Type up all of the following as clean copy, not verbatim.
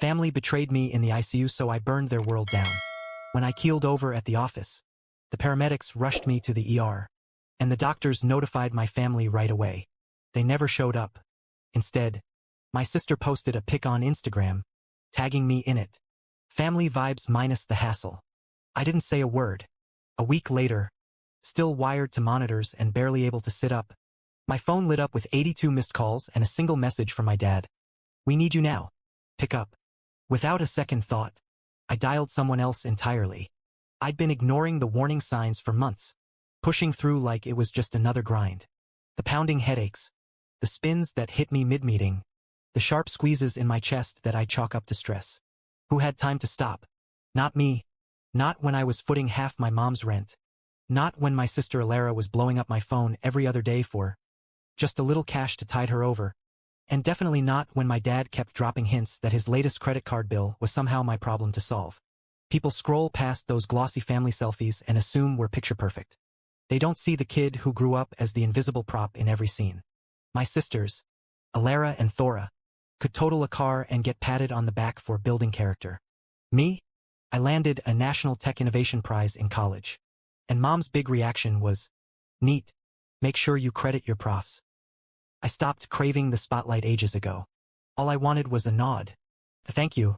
Family betrayed me in the ICU, so I burned their world down. When I keeled over at the office, the paramedics rushed me to the ER, and the doctors notified my family right away. They never showed up. Instead, my sister posted a pic on Instagram, tagging me in it. Family vibes minus the hassle. I didn't say a word. A week later, still wired to monitors and barely able to sit up, my phone lit up with 82 missed calls and a single message from my dad. "We need you now. Pick up." Without a second thought, I dialed someone else entirely. I'd been ignoring the warning signs for months, pushing through like it was just another grind. The pounding headaches, the spins that hit me mid-meeting, the sharp squeezes in my chest that I chalk up to stress. Who had time to stop? Not me. Not when I was footing half my mom's rent. Not when my sister Alara was blowing up my phone every other day for just a little cash to tide her over. And definitely not when my dad kept dropping hints that his latest credit card bill was somehow my problem to solve. People scroll past those glossy family selfies and assume we're picture perfect. They don't see the kid who grew up as the invisible prop in every scene. My sisters, Alara and Thora, could total a car and get patted on the back for building character. Me? I landed a National Tech Innovation Prize in college. And Mom's big reaction was, "Neat. Make sure you credit your profs." I stopped craving the spotlight ages ago. All I wanted was a nod. A thank you.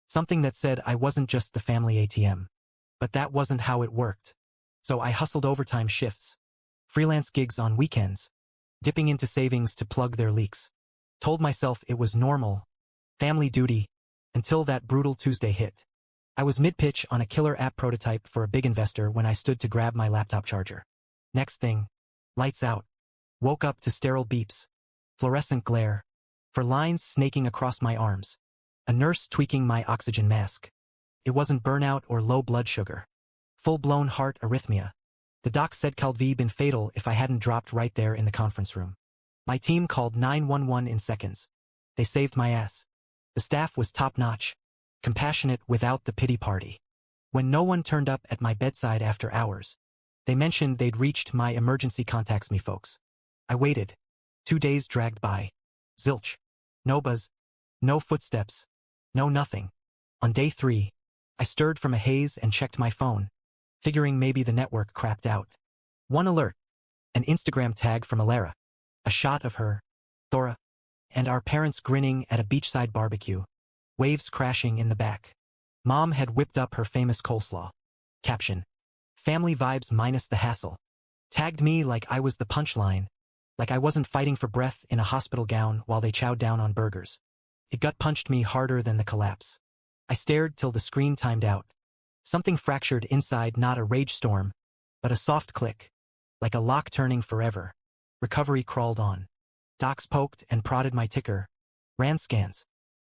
Something that said I wasn't just the family ATM. But that wasn't how it worked. So I hustled overtime shifts, freelance gigs on weekends, dipping into savings to plug their leaks. Told myself it was normal, family duty, until that brutal Tuesday hit. I was mid-pitch on a killer app prototype for a big investor when I stood to grab my laptop charger. Next thing, lights out. Woke up to sterile beeps, fluorescent glare, for lines snaking across my arms. A nurse tweaking my oxygen mask. It wasn't burnout or low blood sugar. Full-blown heart arrhythmia. The doc said Calvi been fatal if I hadn't dropped right there in the conference room. My team called 911 in seconds. They saved my ass. The staff was top-notch, compassionate without the pity party. When no one turned up at my bedside after hours, they mentioned they'd reached my emergency contacts me folks. I waited. 2 days dragged by. Zilch. No buzz. No footsteps. No nothing. On day 3, I stirred from a haze and checked my phone, figuring maybe the network crapped out. One alert. An Instagram tag from Alara. A shot of her, Thora, and our parents grinning at a beachside barbecue. Waves crashing in the back. Mom had whipped up her famous coleslaw. Caption. Family vibes minus the hassle. Tagged me like I was the punchline, like I wasn't fighting for breath in a hospital gown while they chowed down on burgers. It gut-punched me harder than the collapse. I stared till the screen timed out. Something fractured inside, not a rage storm, but a soft click, like a lock turning forever. Recovery crawled on. Docs poked and prodded my ticker. Ran scans.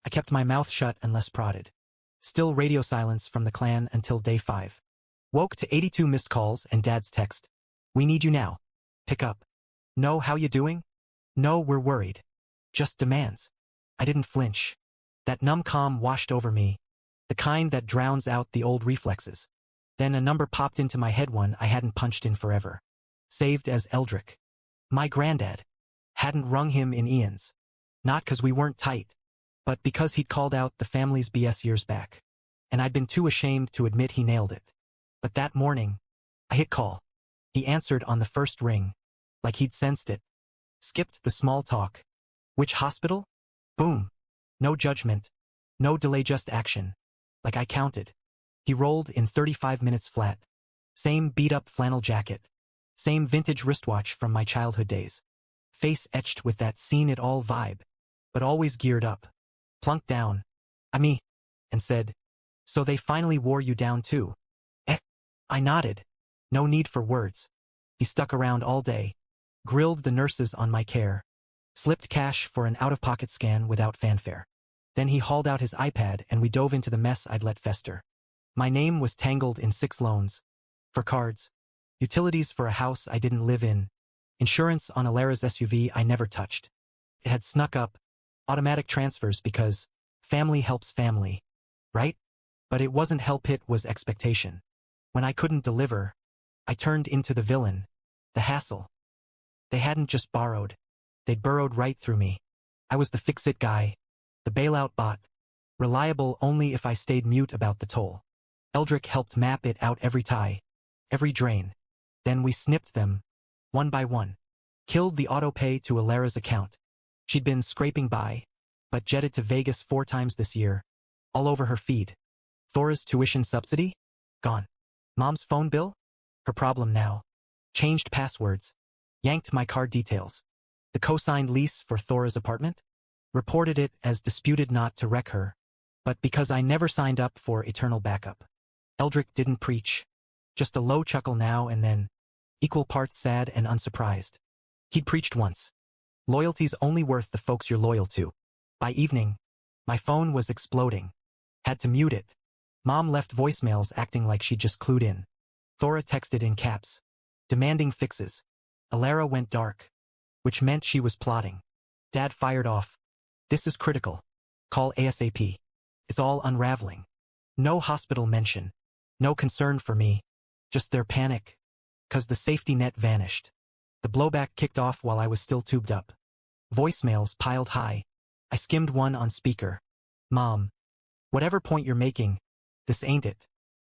I kept my mouth shut unless prodded. Still radio silence from the clan until day 5. Woke to 82 missed calls and Dad's text. "We need you now. Pick up." "No, how you doing?" "No, we're worried." Just demands. I didn't flinch. That numb calm washed over me, the kind that drowns out the old reflexes. Then a number popped into my head, one I hadn't punched in forever. Saved as Eldrick. My granddad. Hadn't rung him in eons. Not 'cause we weren't tight, but because he'd called out the family's BS years back. And I'd been too ashamed to admit he nailed it. But that morning, I hit call. He answered on the first ring, like he'd sensed it. Skipped the small talk. "Which hospital?" Boom. No judgment. No delay, just action. Like I counted. He rolled in 35 minutes flat. Same beat-up flannel jacket. Same vintage wristwatch from my childhood days. Face etched with that seen-it-all vibe. But always geared up. Plunked down. And said, "So they finally wore you down too?" I nodded. No need for words. He stuck around all day. Grilled the nurses on my care. Slipped cash for an out-of-pocket scan without fanfare. Then he hauled out his iPad and we dove into the mess I'd let fester. My name was tangled in 6 loans. For cards. Utilities for a house I didn't live in. Insurance on Alara's SUV I never touched. It had snuck up. Automatic transfers because family helps family. Right? But it wasn't help, it was expectation. When I couldn't deliver, I turned into the villain. The hassle. They hadn't just borrowed. They'd burrowed right through me. I was the fix-it guy. The bailout bot. Reliable only if I stayed mute about the toll. Eldrick helped map it out every tie, every drain. Then we snipped them, one by one. Killed the auto-pay to Alara's account. She'd been scraping by, but jetted to Vegas 4 times this year. All over her feed. Thora's tuition subsidy? Gone. Mom's phone bill? Her problem now. Changed passwords. Yanked my card details. The co-signed lease for Thora's apartment? Reported it as disputed not to wreck her, but because I never signed up for eternal backup. Eldrick didn't preach. Just a low chuckle now and then, equal parts sad and unsurprised. He'd preached once. Loyalty's only worth the folks you're loyal to. By evening, my phone was exploding. Had to mute it. Mom left voicemails acting like she'd just clued in. Thora texted in caps, demanding fixes. Alara went dark, which meant she was plotting. Dad fired off. This is critical. Call ASAP. It's all unraveling. No hospital mention. No concern for me. Just their panic. 'Cause the safety net vanished. The blowback kicked off while I was still tubed up. Voicemails piled high. I skimmed one on speaker. Mom. Whatever point you're making, this ain't it.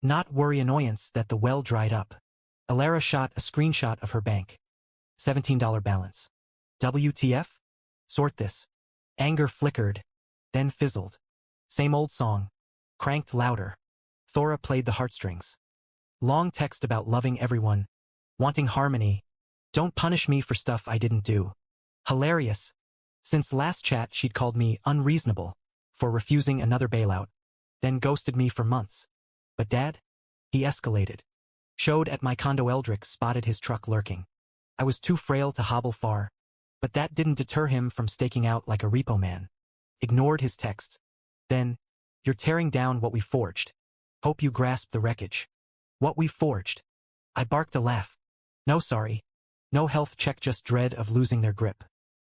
Not worry annoyance that the well dried up. Alara shot a screenshot of her bank. $17 balance. WTF? Sort this. Anger flickered, then fizzled. Same old song. Cranked louder. Thora played the heartstrings. Long text about loving everyone. Wanting harmony. Don't punish me for stuff I didn't do. Hilarious. Since last chat she'd called me unreasonable for refusing another bailout, then ghosted me for months. But Dad? He escalated. Showed at my condo. Eldrick spotted his truck lurking. I was too frail to hobble far, but that didn't deter him from staking out like a repo man. Ignored his texts. Then, you're tearing down what we forged. Hope you grasp the wreckage. What we forged. I barked a laugh. No sorry. No health check, just dread of losing their grip.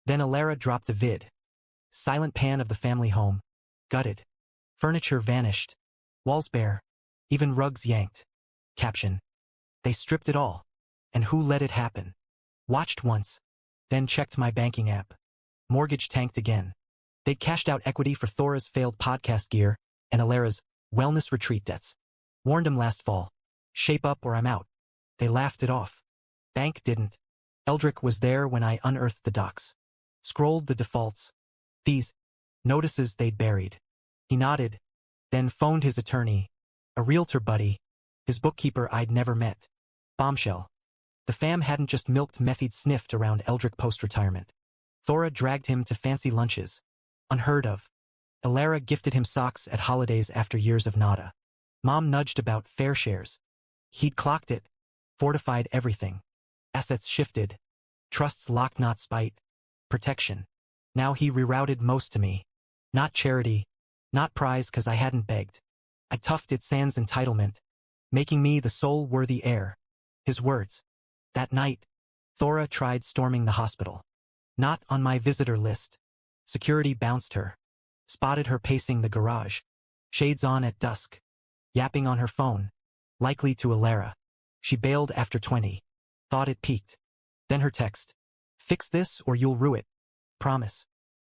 Then Alara dropped a vid. Silent pan of the family home. Gutted. Furniture vanished. Walls bare. Even rugs yanked. Caption. They stripped it all. And who let it happen? Watched once. Then checked my banking app. Mortgage tanked again. They'd cashed out equity for Thora's failed podcast gear and Alara's wellness retreat debts. Warned them last fall. Shape up or I'm out. They laughed it off. Bank didn't. Eldrick was there when I unearthed the docs. Scrolled the defaults. Fees. Notices they'd buried. He nodded. Then phoned his attorney. A realtor buddy. His bookkeeper I'd never met. Bombshell. The fam hadn't just milked meth, he'd sniffed around Eldrick post-retirement. Thora dragged him to fancy lunches. Unheard of. Alara gifted him socks at holidays after years of nada. Mom nudged about fair shares. He'd clocked it. Fortified everything. Assets shifted. Trusts locked, not spite. Protection. Now he rerouted most to me. Not charity. Not prize, 'cause I hadn't begged. I toughed it sans entitlement. Making me the sole worthy heir. His words. That night, Thora tried storming the hospital. Not on my visitor list. Security bounced her. Spotted her pacing the garage. Shades on at dusk. Yapping on her phone. Likely to Alara. She bailed after 20. Thought it peaked. Then her text. Fix this or you'll rue it. Promise.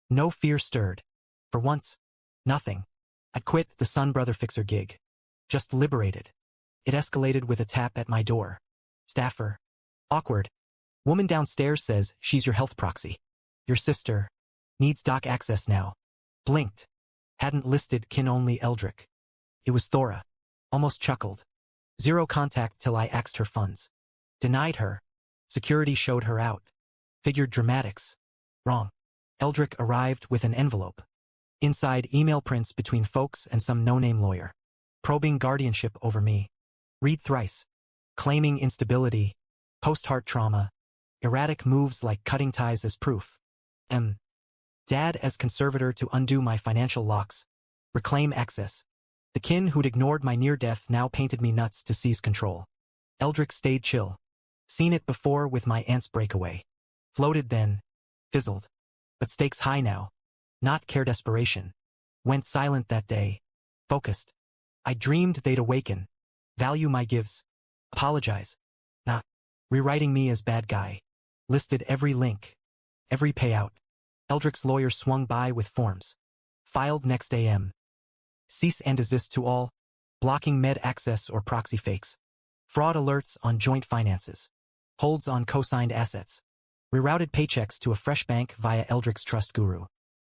No fear stirred. For once, nothing. I quit the Sun Brother Fixer gig. Just liberated. It escalated with a tap at my door. Staffer. Awkward. Woman downstairs says she's your health proxy. Your sister. Needs doc access now. Blinked. Hadn't listed kin, only Eldrick. It was Thora. Almost chuckled. Zero contact till I axed her funds. Denied her. Security showed her out. Figured dramatics. Wrong. Eldrick arrived with an envelope. Inside, email prints between folks and some no-name lawyer. Probing guardianship over me. Read thrice. Claiming instability. Post-heart trauma. Erratic moves like cutting ties as proof. Dad as conservator to undo my financial locks. Reclaim access. The kin who'd ignored my near-death now painted me nuts to seize control. Eldrick stayed chill. Seen it before with my aunt's breakaway. Floated then. Fizzled. But stakes high now. Not care desperation. Went silent that day. Focused. I dreamed they'd awaken. Value my gives. Apologize. Not. Rewriting me as bad guy. Listed every link. Every payout. Eldrick's lawyer swung by with forms. Filed next AM. Cease and desist to all. Blocking med access or proxy fakes. Fraud alerts on joint finances. Holds on co-signed assets. Rerouted paychecks to a fresh bank via Eldrick's trust guru.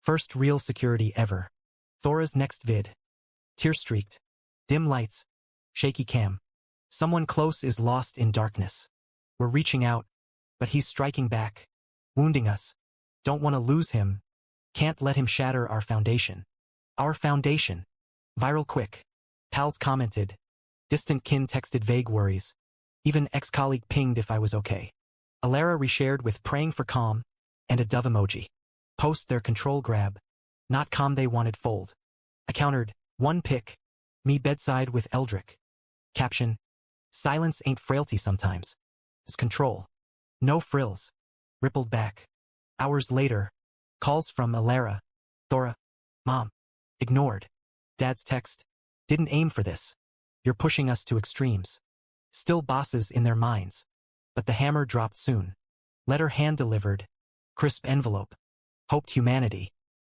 First real security ever. Thora's next vid. Tear-streaked. Dim lights. Shaky cam. Someone close is lost in darkness. We're reaching out, but he's striking back. Wounding us. Don't want to lose him. Can't let him shatter our foundation. Our foundation. Viral quick. Pals commented. Distant kin texted vague worries. Even ex-colleague pinged if I was okay. Alara reshared with praying for calm and a dove emoji. Post their control grab. Not calm they wanted fold. I countered, one pic. Me bedside with Eldrick. Caption. Silence ain't frailty sometimes. It's control. No frills. Rippled back. Hours later. Calls from Alara. Thora. Mom. Ignored. Dad's text. Didn't aim for this. You're pushing us to extremes. Still bosses in their minds. But the hammer dropped soon. Letter hand-delivered. Crisp envelope. Hoped humanity.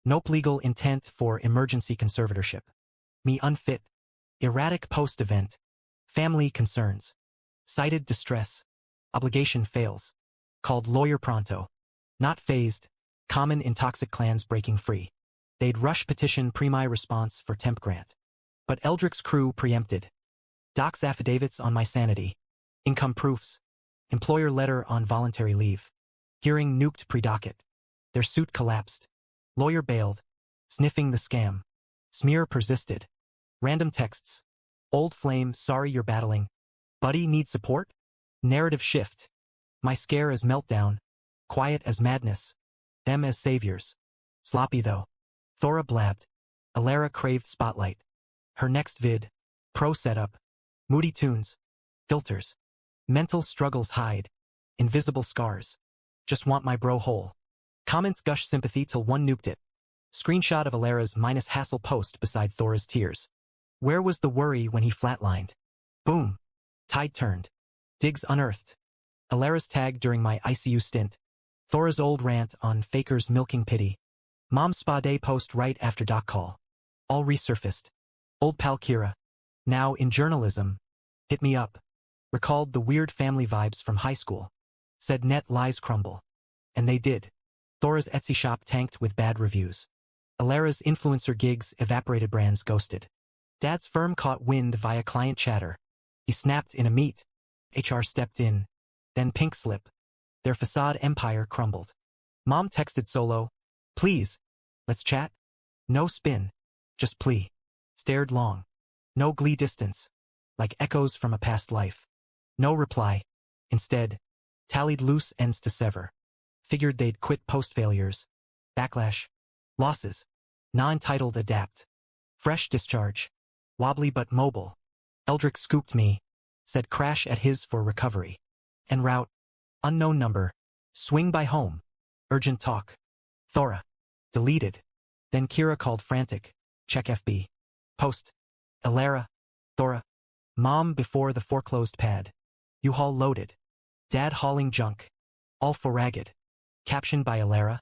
Nope legal intent for emergency conservatorship. Me unfit. Erratic post-event. Family concerns. Cited distress. Obligation fails. Called lawyer pronto. Not phased. Common in toxic clans breaking free. They'd rush petition pre-my response for temp grant. But Eldrick's crew preempted. Docs affidavits on my sanity. Income proofs. Employer letter on voluntary leave. Hearing nuked pre-docket. Their suit collapsed. Lawyer bailed. Sniffing the scam. Smear persisted. Random texts. Old flame, sorry you're battling. Buddy need support? Narrative shift. My scare as meltdown. Quiet as madness. Them as saviors. Sloppy though. Thora blabbed. Alara craved spotlight. Her next vid. Pro setup. Moody tunes. Filters. Mental struggles hide. Invisible scars. Just want my bro whole. Comments gush sympathy till one nuked it. Screenshot of Alara's minus hassle post beside Thora's tears. Where was the worry when he flatlined? Boom. Tide turned. Digs unearthed. Alara's tag during my ICU stint. Thora's old rant on fakers milking pity. Mom's spa day post right after doc call. All resurfaced. Old pal Kira. Now in journalism. Hit me up. Recalled the weird family vibes from high school. Said net lies crumble. And they did. Thora's Etsy shop tanked with bad reviews. Alara's influencer gigs evaporated, brands ghosted. Dad's firm caught wind via client chatter. He snapped in a meet. HR stepped in. Then pink slip. Their facade empire crumbled. Mom texted solo. Please. Let's chat. No spin. Just plea. Stared long. No glee distance. Like echoes from a past life. No reply. Instead. Tallied loose ends to sever. Figured they'd quit post-failures. Backlash. Losses. Non-titled adapt. Fresh discharge. Wobbly but mobile. Eldrick scooped me. Said crash at his for recovery. En route. Unknown number. Swing by home. Urgent talk. Thora. Deleted. Then Kira called frantic. Check FB. Post. Alara. Thora. Mom before the foreclosed pad. U-Haul loaded. Dad hauling junk. All for ragged. Captioned by Alara.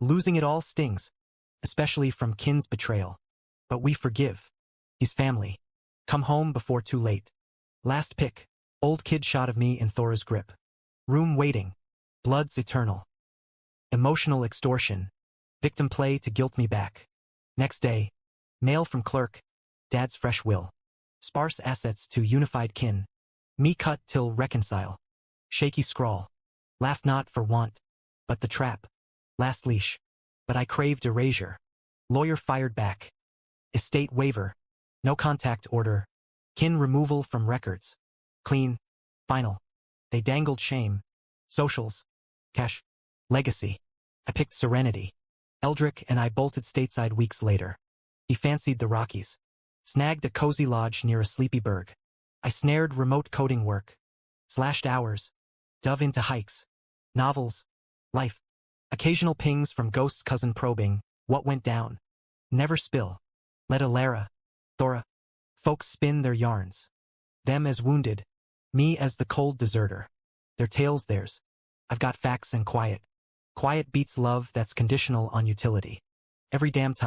Losing it all stings. Especially from kin's betrayal. But we forgive. He's family. Come home before too late. Last pic. Old kid shot of me in Thora's grip. Room waiting. Blood's eternal. Emotional extortion. Victim play to guilt me back. Next day. Mail from clerk. Dad's fresh will. Sparse assets to unified kin. Me cut till reconcile. Shaky scrawl. Laugh not for want. But the trap. Last leash. But I craved erasure. Lawyer fired back. Estate waiver. No contact order. Kin removal from records. Clean. Final. They dangled shame. Socials. Cash. Legacy. I picked serenity. Eldrick and I bolted stateside weeks later. He fancied the Rockies. Snagged a cozy lodge near a sleepy burg. I snared remote coding work. Slashed hours. Dove into hikes. Novels. Life. Occasional pings from ghosts cousin probing. What went down? Never spill. Let Alara. Thora. Folks spin their yarns. Them as wounded. Me as the cold deserter. Their tales theirs. I've got facts and quiet. Quiet beats love that's conditional on utility. Every damn time.